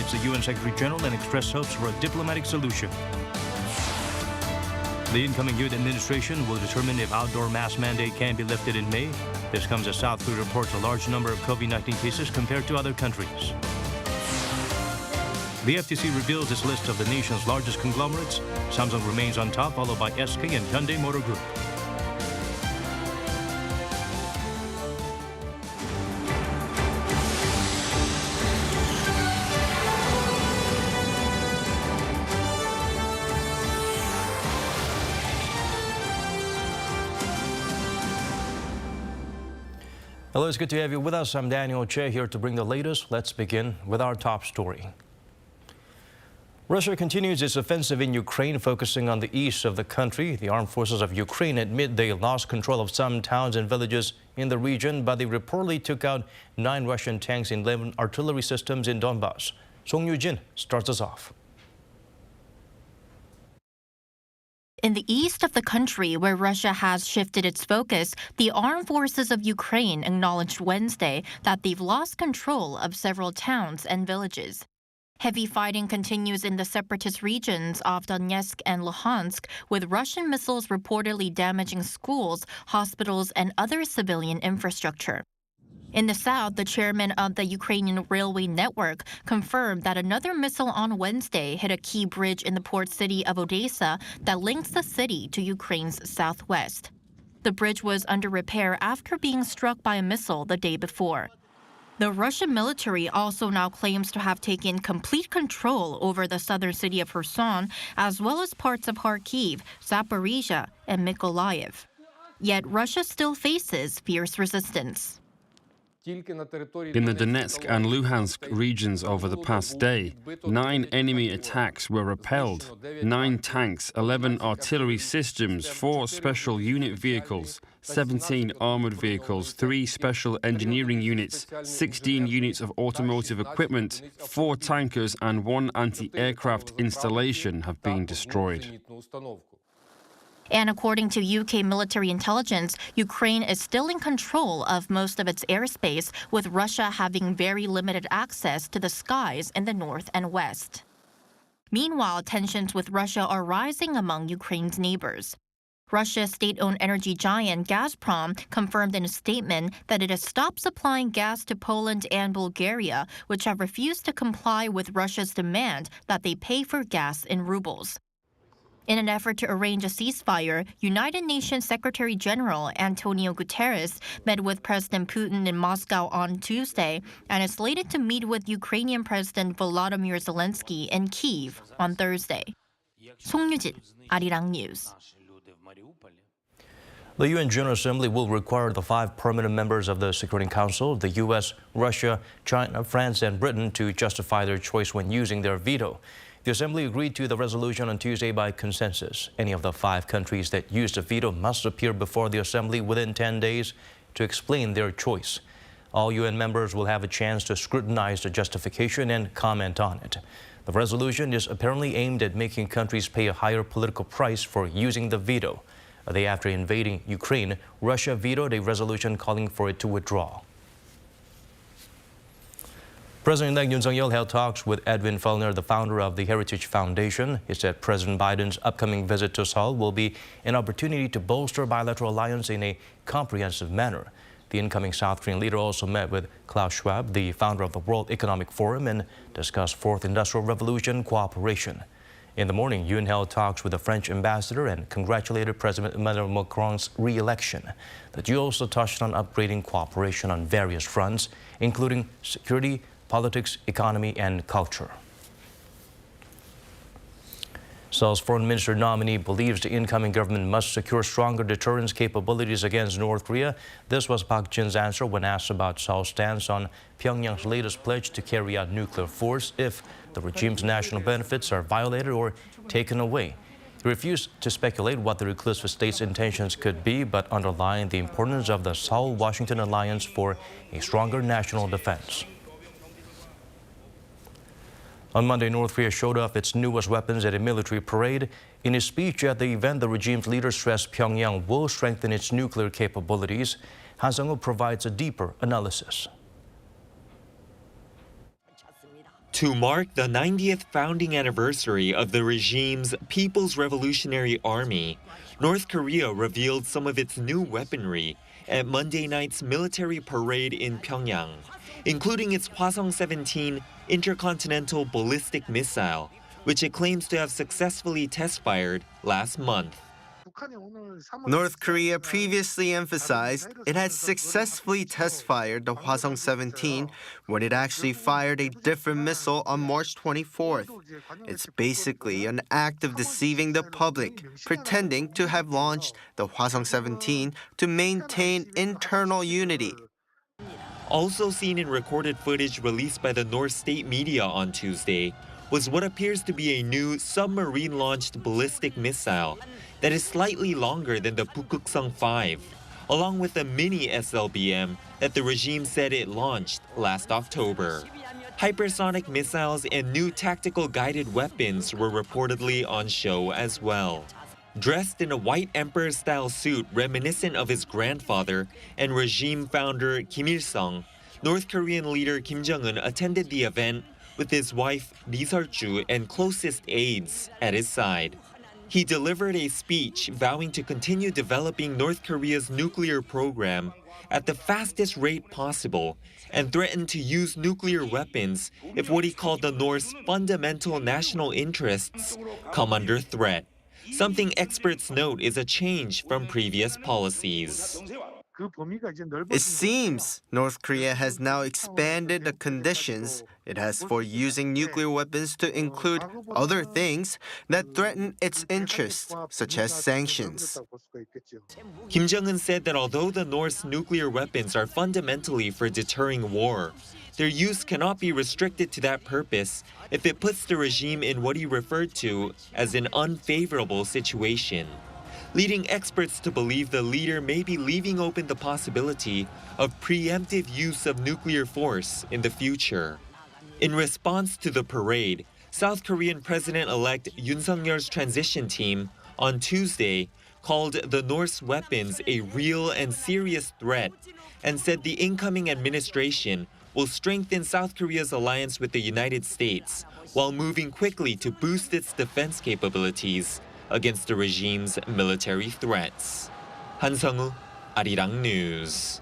meets the UN Secretary General and expressed hopes for a diplomatic solution. The incoming Yoon administration will determine if outdoor mask mandate can be lifted in May. This comes as South Korea reports a large number of COVID-19 cases compared to other countries. The FTC reveals its list of the nation's largest conglomerates. Samsung remains on top, followed by SK and Hyundai Motor Group. Hello, it's good to have you with us. I'm Daniel Che here to bring the latest. Let's begin with our top story. Russia continues its offensive in Ukraine, focusing on the east of the country. The armed forces of Ukraine admit they lost control of some towns and villages in the region, but they reportedly took out 9 Russian tanks and 11 artillery systems in Donbass. Song Yoo-jin starts us off. In the east of the country, where Russia has shifted its focus, the armed forces of Ukraine acknowledged Wednesday that they've lost control of several towns and villages. Heavy fighting continues in the separatist regions of Donetsk and Luhansk, with Russian missiles reportedly damaging schools, hospitals, and other civilian infrastructure. In the south, the chairman of the Ukrainian railway network confirmed that another missile on Wednesday hit a key bridge in the port city of Odessa that links the city to Ukraine's southwest. The bridge was under repair after being struck by a missile the day before. The Russian military also now claims to have taken complete control over the southern city of Kherson, as well as parts of Kharkiv, Zaporizhia, and Mykolaiv. Yet Russia still faces fierce resistance. In the Donetsk and Luhansk regions over the past day, 9 enemy attacks were repelled, 9 tanks, 11 artillery systems, 4 special unit vehicles, 17 armored vehicles, 3 special engineering units, 16 units of automotive equipment, 4 tankers and 1 anti-aircraft installation have been destroyed. And according to UK military intelligence, Ukraine is still in control of most of its airspace, with Russia having very limited access to the skies in the north and west. Meanwhile, tensions with Russia are rising among Ukraine's neighbors. Russia's state-owned energy giant Gazprom confirmed in a statement that it has stopped supplying gas to Poland and Bulgaria, which have refused to comply with Russia's demand that they pay for gas in rubles. In an effort to arrange a ceasefire, United Nations Secretary General Antonio Guterres met with President Putin in Moscow on Tuesday and is slated to meet with Ukrainian President Volodymyr Zelensky in Kyiv on Thursday. Song Yoo-jin, Arirang News. The UN General Assembly will require the 5 permanent members of the Security Council, the U.S., Russia, China, France, and Britain to justify their choice when using their veto. The Assembly agreed to the resolution on Tuesday by consensus. Any of the 5 countries that used a veto must appear before the Assembly within 10 days to explain their choice. All UN members will have a chance to scrutinize the justification and comment on it. The resolution is apparently aimed at making countries pay a higher political price for using the veto. A day after invading Ukraine, Russia vetoed a resolution calling for it to withdraw. President-elect Yoon Suk-yeol held talks with Edwin Fellner, the founder of the Heritage Foundation. He said President Biden's upcoming visit to Seoul will be an opportunity to bolster bilateral alliance in a comprehensive manner. The incoming South Korean leader also met with Klaus Schwab, the founder of the World Economic Forum, and discussed Fourth Industrial Revolution cooperation. In the morning, Yoon held talks with the French ambassador and congratulated President Emmanuel Macron's re-election. The duo also touched on upgrading cooperation on various fronts, including security, politics, economy, and culture. Seoul's foreign minister nominee believes the incoming government must secure stronger deterrence capabilities against North Korea. This was Park Jin-'s answer when asked about Seoul's stance on Pyongyang's latest pledge to carry out nuclear force if the regime's national benefits are violated or taken away. He refused to speculate what the reclusive state's intentions could be, but underlined the importance of the Seoul-Washington alliance for a stronger national defense. On Monday, North Korea showed off its newest weapons at a military parade. In his speech at the event, the regime's leader stressed Pyongyang will strengthen its nuclear capabilities. Han Sung-woo provides a deeper analysis. To mark the 90th founding anniversary of the regime's People's Revolutionary Army, North Korea revealed some of its new weaponry at Monday night's military parade in Pyongyang, including its Hwasong-17 intercontinental ballistic missile, which it claims to have successfully test-fired last month. North Korea previously emphasized it had successfully test-fired the Hwasong-17 when it actually fired a different missile on March 24th. It's basically an act of deceiving the public, pretending to have launched the Hwasong-17 to maintain internal unity. Also seen in recorded footage released by the North State media on Tuesday was what appears to be a new submarine-launched ballistic missile that is slightly longer than the Pukguksong-5, along with a mini SLBM that the regime said it launched last October. Hypersonic missiles and new tactical guided weapons were reportedly on show as well. Dressed in a white emperor-style suit reminiscent of his grandfather and regime founder Kim Il-sung, North Korean leader Kim Jong-un attended the event with his wife Lee Seol-ju and closest aides at his side. He delivered a speech vowing to continue developing North Korea's nuclear program at the fastest rate possible and threatened to use nuclear weapons if what he called the North's fundamental national interests come under threat, something experts note is a change from previous policies. It seems North Korea has now expanded the conditions it has for using nuclear weapons to include other things that threaten its interests, such as sanctions. Kim Jong-un said that although the North's nuclear weapons are fundamentally for deterring war, their use cannot be restricted to that purpose if it puts the regime in what he referred to as an unfavorable situation, leading experts to believe the leader may be leaving open the possibility of preemptive use of nuclear force in the future. In response to the parade, South Korean President-elect Yoon Suk-yeol's transition team on Tuesday called the North's weapons a real and serious threat and said the incoming administration will strengthen South Korea's alliance with the United States while moving quickly to boost its defense capabilities against the regime's military threats. Han Sung-woo, Arirang News.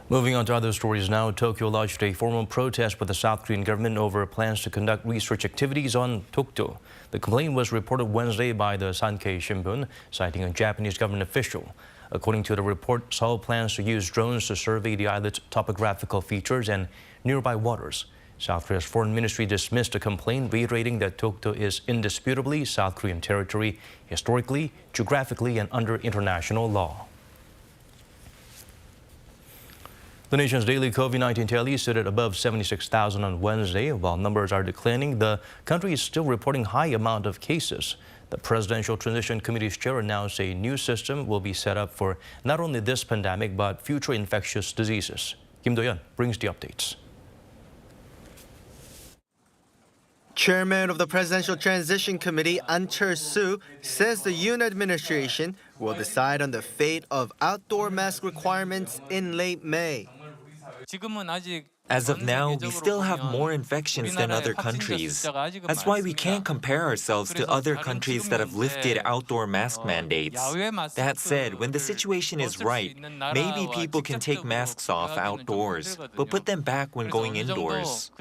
Moving on to other stories now, Tokyo lodged a formal protest with the South Korean government over plans to conduct research activities on Dokdo. The complaint was reported Wednesday by the Sankei Shimbun, citing a Japanese government official. According to the report, Seoul plans to use drones to survey the island's topographical features and nearby waters. South Korea's foreign ministry dismissed the complaint, reiterating that Dokdo is indisputably South Korean territory, historically, geographically, and under international law. The nation's daily COVID-19 tally stood at above 76,000 on Wednesday. While numbers are declining, the country is still reporting high amount of cases. The Presidential Transition Committee's chair announced a new system will be set up for not only this pandemic but future infectious diseases. Kim Do-yeon brings the updates. Chairman of the Presidential Transition Committee, An Chul-soo, says the Yoon administration will decide on the fate of outdoor mask requirements in late May. As of now, we still have more infections than other countries. That's why we can't compare ourselves to other countries that have lifted outdoor mask mandates. That said, when the situation is right, maybe people can take masks off outdoors, but put them back when going indoors.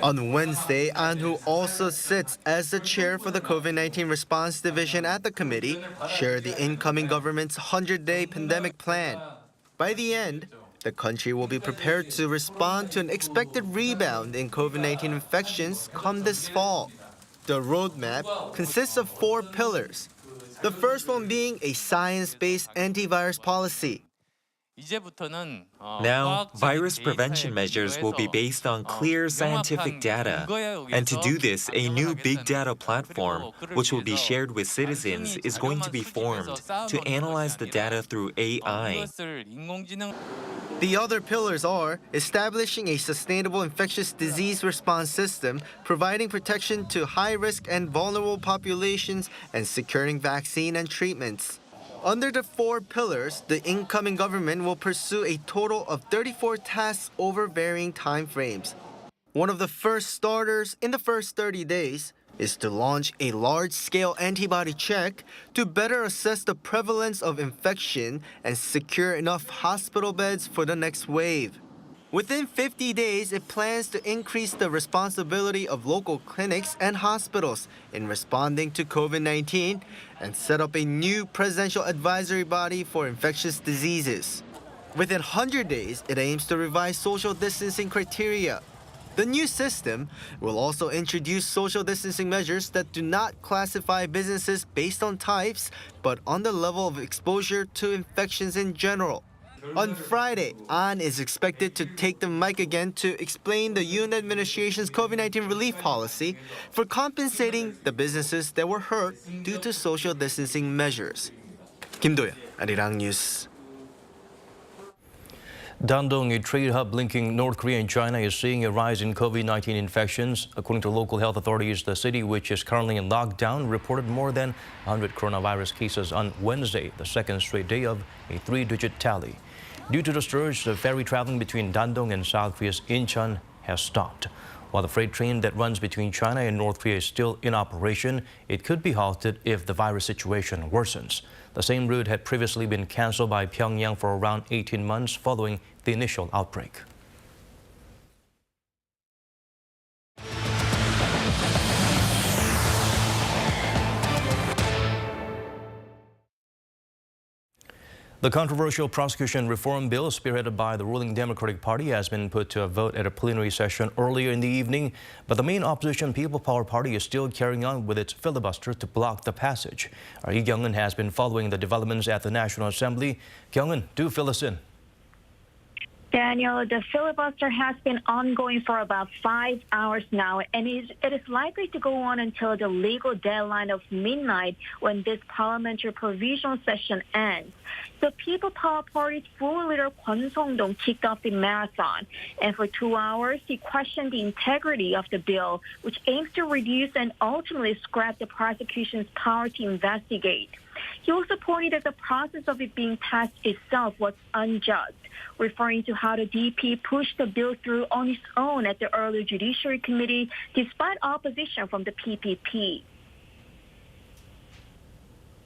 On Wednesday, An, who also sits as the chair for the COVID-19 response division at the committee, shared the incoming government's 100-day pandemic plan. By the end, the country will be prepared to respond to an expected rebound in COVID-19 infections come this fall. The roadmap consists of 4 pillars. The first one being a science-based antivirus policy. Now, virus prevention measures will be based on clear scientific data. And to do this, a new big data platform, which will be shared with citizens, is going to be formed to analyze the data through AI. The other pillars are establishing a sustainable infectious disease response system, providing protection to high-risk and vulnerable populations, and securing vaccine and treatments. Under the 4 pillars, the incoming government will pursue a total of 34 tasks over varying time frames. One of the first starters in the first 30 days is to launch a large-scale antibody check to better assess the prevalence of infection and secure enough hospital beds for the next wave. Within 50 days, it plans to increase the responsibility of local clinics and hospitals in responding to COVID-19 and set up a new presidential advisory body for infectious diseases. Within 100 days, it aims to revise social distancing criteria. The new system will also introduce social distancing measures that do not classify businesses based on types, but on the level of exposure to infections in general. On Friday, An is expected to take the mic again to explain the Yoon administration's COVID-19 relief policy for compensating the businesses that were hurt due to social distancing measures. Kim Do-yeon, Arirang News. Dandong, a trade hub linking North Korea and China, is seeing a rise in COVID-19 infections. According to local health authorities, the city, which is currently in lockdown, reported more than 100 coronavirus cases on Wednesday, the second straight day of a 3-digit tally. Due to the surge, the ferry traveling between Dandong and South Korea's Incheon has stopped. While the freight train that runs between China and North Korea is still in operation, it could be halted if the virus situation worsens. The same route had previously been canceled by Pyongyang for around 18 months following the initial outbreak. The controversial prosecution reform bill spearheaded by the ruling Democratic Party has been put to a vote at a plenary session earlier in the evening, but the main opposition People Power Party is still carrying on with its filibuster to block the passage. Our Jong-un has been following the developments at the National Assembly. Jong-un, do fill us in. Daniel, the filibuster has been ongoing for about 5 hours now, and it is likely to go on until the legal deadline of midnight when this parliamentary provisional session ends. The People Power Party's floor leader Kwon Song-dong kicked off the marathon, and for 2 hours he questioned the integrity of the bill, which aims to reduce and ultimately scrap the prosecution's power to investigate. He also pointed that the process of it being passed itself was unjust, referring to how the DP pushed the bill through on its own at the earlier Judiciary Committee despite opposition from the PPP.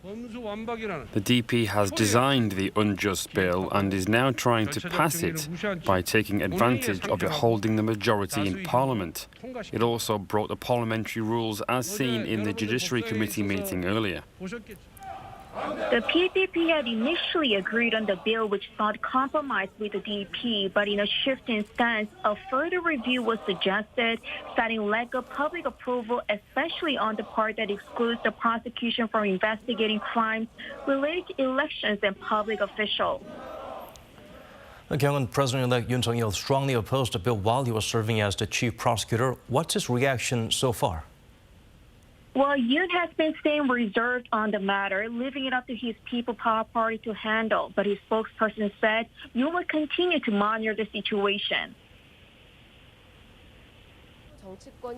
The DP has designed the unjust bill and is now trying to pass it by taking advantage of it holding the majority in Parliament. It also broke the parliamentary rules as seen in the Judiciary Committee meeting earlier. The PPP had initially agreed on the bill, which sought compromise with the DP, but in a shift in stance, a further review was suggested, citing lack of public approval, especially on the part that excludes the prosecution from investigating crimes related to elections and public officials. Jong-un, President-elect Yoon Sung-yeol strongly opposed the bill while he was serving as the chief prosecutor. What's his reaction so far? Well, Yoon has been staying reserved on the matter, leaving it up to his People Power Party to handle. But his spokesperson said Yoon will continue to monitor the situation.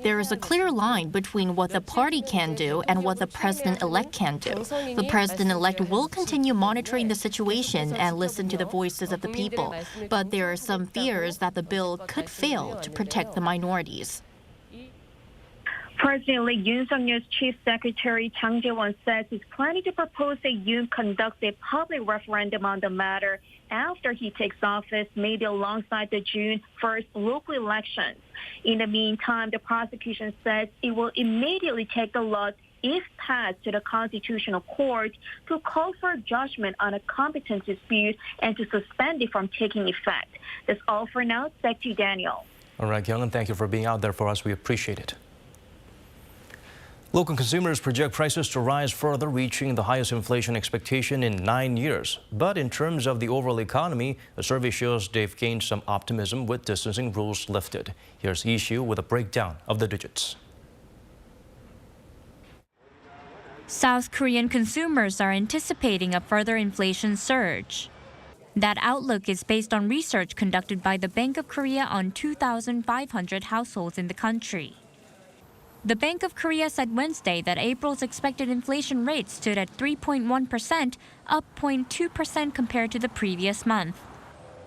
There is a clear line between what the party can do and what the president-elect can do. The president-elect will continue monitoring the situation and listen to the voices of the people. But there are some fears that the bill could fail to protect the minorities. President-elect Yoon Sung-yeol's chief secretary Chang Jae-won says he's planning to propose that Yoon conducts a public referendum on the matter after he takes office, maybe alongside the June 1st local elections. In the meantime, the prosecution says it will immediately take the law, if passed, to the Constitutional Court to call for a judgment on a competence dispute and to suspend it from taking effect. That's all for now. Back to you, Daniel. All right, Young, thank you for being out there for us. We appreciate it. Local consumers project prices to rise further, reaching the highest inflation expectation in 9 years. But in terms of the overall economy, a survey shows they've gained some optimism with distancing rules lifted. Here's Issue with a breakdown of the digits. South Korean consumers are anticipating a further inflation surge. That outlook is based on research conducted by the Bank of Korea on 2,500 households in the country. The Bank of Korea said Wednesday that April's expected inflation rate stood at 3.1%, up 0.2% compared to the previous month.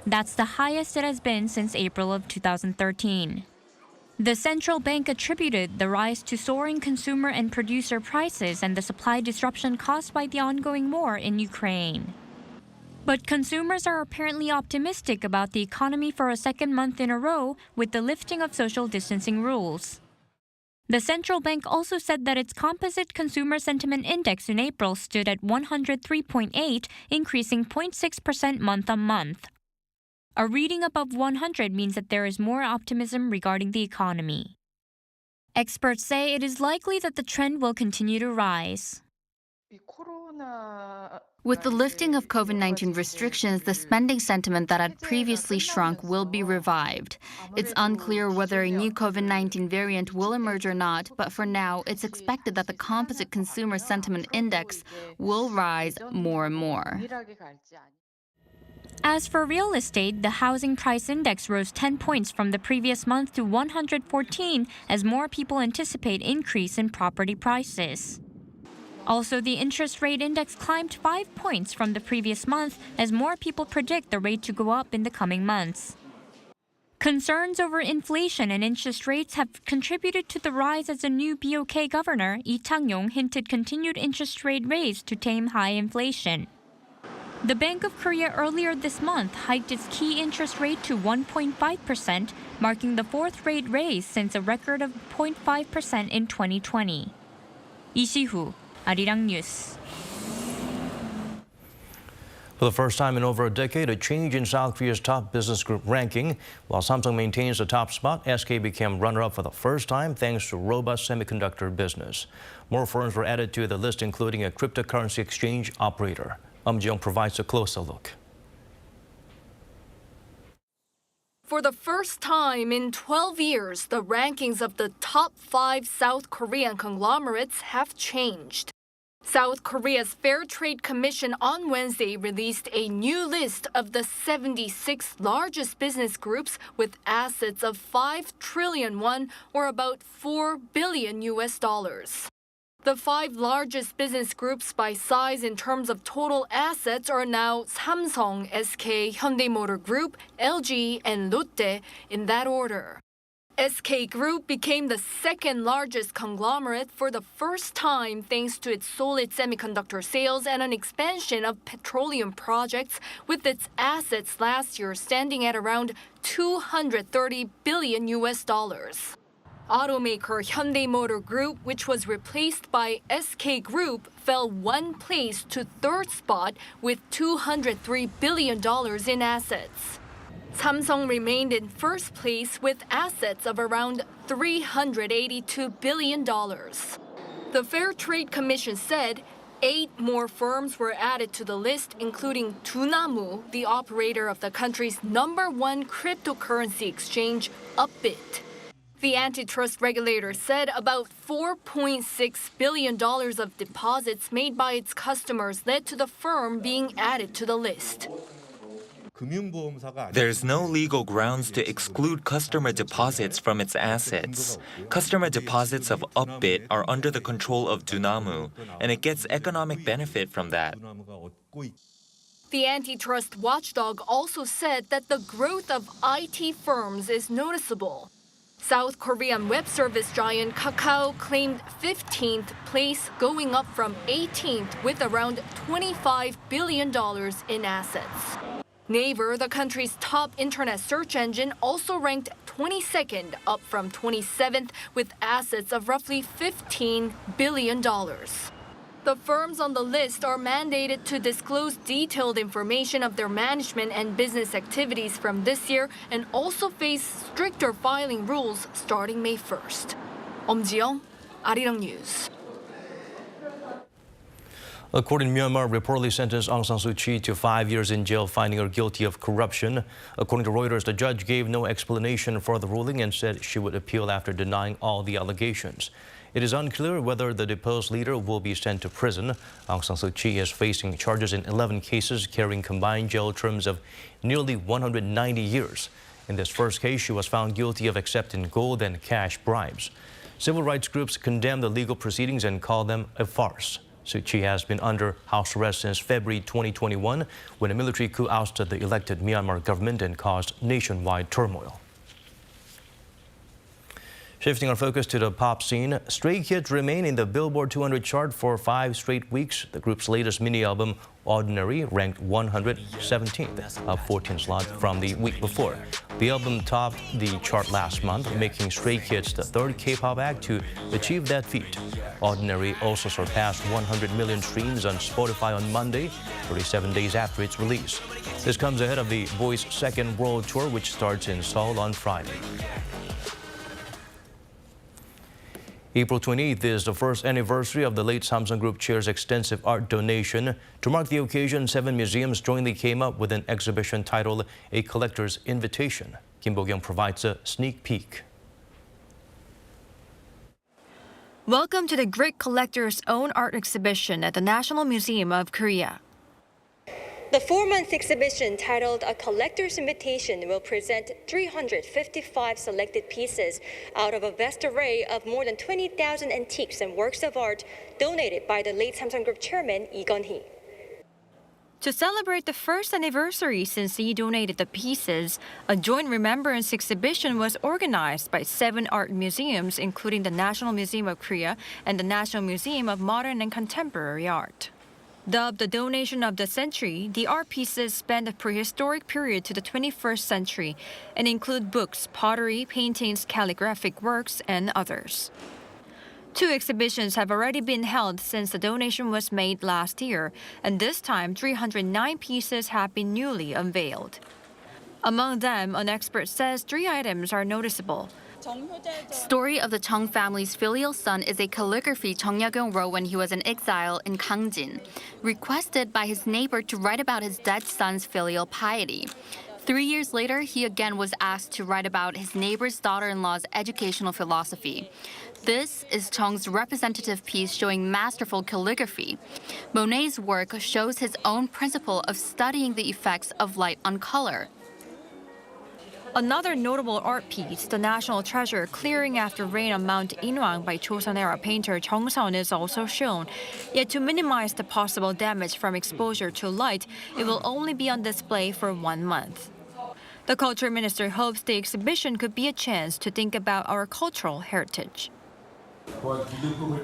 That's the highest it has been since April of 2013. The central bank attributed the rise to soaring consumer and producer prices and the supply disruption caused by the ongoing war in Ukraine. But consumers are apparently optimistic about the economy for a second month in a row with the lifting of social distancing rules. The central bank also said that its composite consumer sentiment index in April stood at 103.8, increasing 0.6% month-on-month. A reading above 100 means that there is more optimism regarding the economy. Experts say it is likely that the trend will continue to rise. With the lifting of COVID-19 restrictions, the spending sentiment that had previously shrunk will be revived. It's unclear whether a new COVID-19 variant will emerge or not, but for now, it's expected that the composite consumer sentiment index will rise more and more. As for real estate, the housing price index rose 10 points from the previous month to 114 as more people anticipate increase in property prices. Also, the interest rate index climbed 5 points from the previous month as more people predict the rate to go up in the coming months. Concerns over inflation and interest rates have contributed to the rise as the new BOK governor, Lee Chang-yong, hinted continued interest rate raise to tame high inflation. The Bank of Korea earlier this month hiked its key interest rate to 1.5%, marking the fourth rate raise since a record of 0.5% in 2020. 이시후, Arirang News. For the first time in over a decade, a change in South Korea's top business group ranking. While Samsung maintains the top spot, SK became runner-up for the first time thanks to robust semiconductor business. More firms were added to the list, including a cryptocurrency exchange operator. Jong-un provides a closer look. For the first time in 12 years, the rankings of the top 5 South Korean conglomerates have changed. South Korea's Fair Trade Commission on Wednesday released a new list of the 76 largest business groups with assets of 5 trillion won, or about $4 billion. The 5 largest business groups by size in terms of total assets are now Samsung, SK, Hyundai Motor Group, LG, and Lotte in that order. SK Group became the second largest conglomerate for the first time thanks to its solid semiconductor sales and an expansion of petroleum projects, with its assets last year standing at around $230 billion. Automaker Hyundai Motor Group, which was replaced by SK Group, fell 1 place to 3rd spot with $203 billion in assets. Samsung remained in 1st place with assets of around $382 billion. The Fair Trade Commission said 8 more firms were added to the list, including Dunamu, the operator of the country's #1 cryptocurrency exchange, gov't. The antitrust regulator said about $4.6 billion of deposits made by its customers led to the firm being added to the list. There's no legal grounds to exclude customer deposits from its assets. Customer deposits of gov't are under the control of Dunamu, and it gets economic benefit from that. The antitrust watchdog also said that the growth of IT firms is noticeable. South Korean web service giant Kakao claimed 15th place, going up from 18th with around $25 billion in assets. Naver, the country's top internet search engine, also ranked 22nd, up from 27th, with assets of roughly $15 billion. The firms on the list are mandated to disclose detailed information of their management and business activities from this year and also face stricter filing rules starting May 1st. Ji-young, Arirang News. A court in Myanmar reportedly sentenced Aung San Suu Kyi to 5 years in jail, finding her guilty of corruption. According to Reuters, the judge gave no explanation for the ruling and said she would appeal after denying all the allegations. It is unclear whether the deposed leader will be sent to prison. Aung San Suu Kyi is facing charges in 11 cases, carrying combined jail terms of nearly 190 years. In this first case, she was found guilty of accepting gold and cash bribes. Civil rights groups condemn the legal proceedings and call them a farce. Suu Kyi has been under house arrest since February 2021, when a military coup ousted the elected Myanmar government and caused nationwide turmoil. Shifting our focus to the pop scene, Stray Kids remain in the Billboard 200 chart for 5 straight weeks. The group's latest mini-album, Ordinary, ranked 117th, up 14 slots from the week before. The album topped the chart last month, making Stray Kids the 3rd K-pop act to achieve that feat. Ordinary also surpassed 100 million streams on Spotify on Monday, 37 days after its release. This comes ahead of the boys' second world tour, which starts in Seoul on Friday. April 28th is the first anniversary of the late Samsung Group chair's extensive art donation. To mark the occasion, 7 museums jointly came up with an exhibition titled A Collector's Invitation. Kim Bo-kyung provides a sneak peek. Welcome to the Great Collector's Own Art Exhibition at the National Museum of Korea. The 4-month exhibition titled A Collector's Invitation will present 355 selected pieces out of a vast array of more than 20,000 antiques and works of art donated by the late Samsung Group chairman Lee Gun-hee. To celebrate the first anniversary since he donated the pieces, a joint remembrance exhibition was organized by 7 art museums, including the National Museum of Korea and the National Museum of Modern and Contemporary Art. Dubbed the donation of the century, the art pieces span the prehistoric period to the 21st century and include books, pottery, paintings, calligraphic works, and others. 2 exhibitions have already been held since the donation was made last year, and this time 309 pieces have been newly unveiled. Among them, an expert says 3 items are noticeable. Story of the Chung family's filial son is a calligraphy Chung Ya-kyung wrote when he was in exile in Gangjin, requested by his neighbor to write about his dead son's filial piety. 3 years later, he again was asked to write about his neighbor's daughter-in-law's educational philosophy. This is Chung's representative piece showing masterful calligraphy. Monet's work shows his own principle of studying the effects of light on color. Another notable art piece, the national treasure Clearing After Rain on Mount Inwang by Joseon-era painter Jong Seon, is also shown. Yet to minimize the possible damage from exposure to light, it will only be on display for 1 month. The culture minister hopes the exhibition could be a chance to think about our cultural heritage.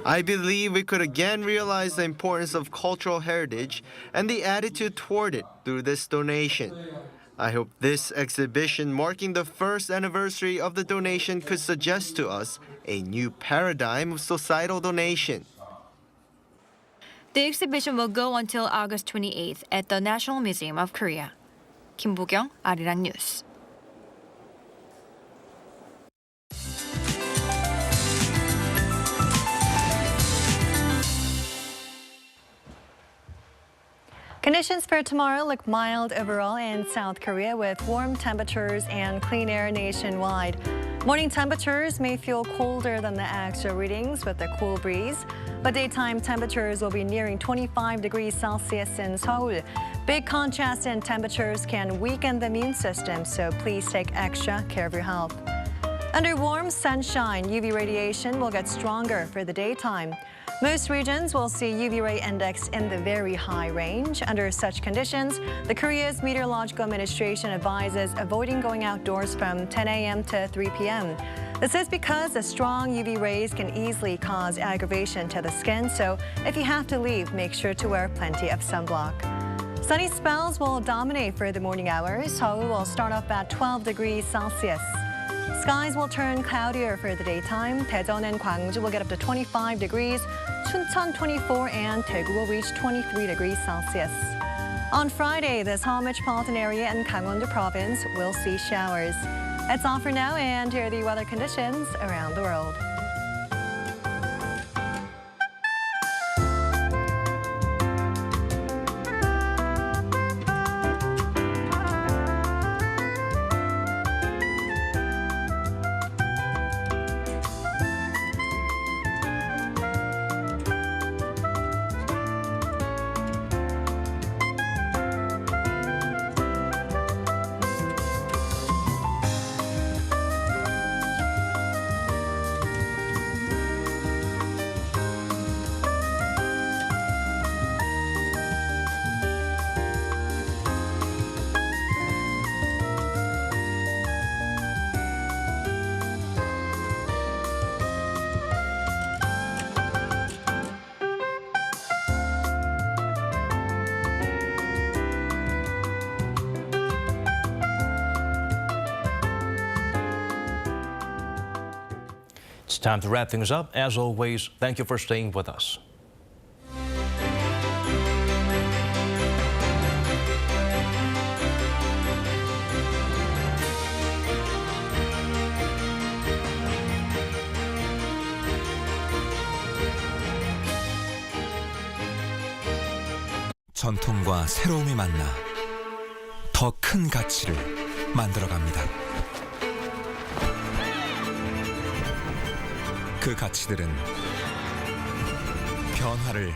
I believe we could again realize the importance of cultural heritage and the attitude toward it through this donation. I hope this exhibition marking the first anniversary of the donation could suggest to us a new paradigm of societal donation. The exhibition will go until August 28th at the National Museum of Korea. Kim Bo-kyung, Arirang News. Conditions for tomorrow look mild overall in South Korea with warm temperatures and clean air nationwide. Morning temperatures may feel colder than the actual readings with a cool breeze, but daytime temperatures will be nearing 25 degrees Celsius in Seoul. Big contrast in temperatures can weaken the immune system, so please take extra care of your health. Under warm sunshine, UV radiation will get stronger for the daytime. Most regions will see UV ray index in the very high range. Under such conditions, the Korea's Meteorological Administration advises avoiding going outdoors from 10 a.m. to 3 p.m. This is because the strong UV rays can easily cause aggravation to the skin, so if you have to leave, make sure to wear plenty of sunblock. Sunny spells will dominate for the morning hours. Seoul will start off at 12 degrees Celsius. Skies will turn cloudier for the daytime. Daejeon and Gwangju will get up to 25 degrees, Chuncheon 24, and Daegu will reach 23 degrees Celsius. On Friday, the Seoul metropolitan area and Gangwon-do province will see showers. That's all for now, and here are the weather conditions around the world. It's time to wrap things up. As always, thank you for staying with us. 전통과 새로움이 만나 더 큰 가치를 만들어갑니다. 그 가치들은 변화를